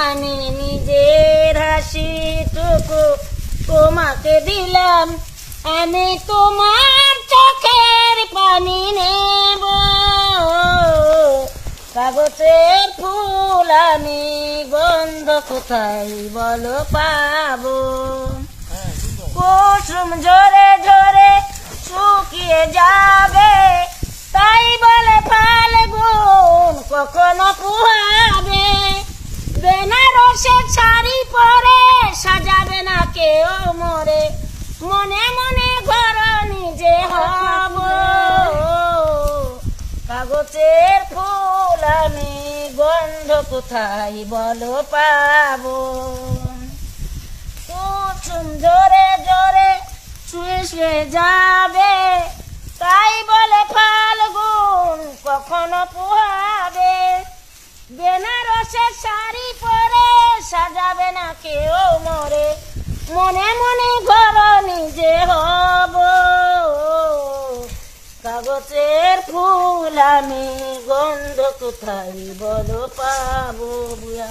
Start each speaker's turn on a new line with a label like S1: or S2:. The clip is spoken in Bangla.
S1: আমি নিজের হাসিটুকু তোমাকে দিলাম, আমি তোমার চোখের পানি নেব। কাগজের ফুল আমি গন্ধ কোথায় বলো পাবো? কুসুম ঝরে ঝরে শুকিয়ে যাবে, তাই বলে ফাল্গুন কখনো পুহাবে। বেনারসের শাড়ি পরে সাজাবে না কেউ মরে, মনে মনে ঘর নিজে হব। কাগজের ফুল আমি গন্ধ কোথায় বলো পাবো? কুসুম ঝরে ঝরে শুয়ে শুয়ে যাবে, তাই বলে ফাল্গুন কখনো পুহাবে। বেনারসের শাড়ি পরে সাজাবে না কেউ মরে, মনে মনে ঘর নিজে হব। কাগজের ফুল আমি গন্ধ কোথায় বলো পাবো? বুয়া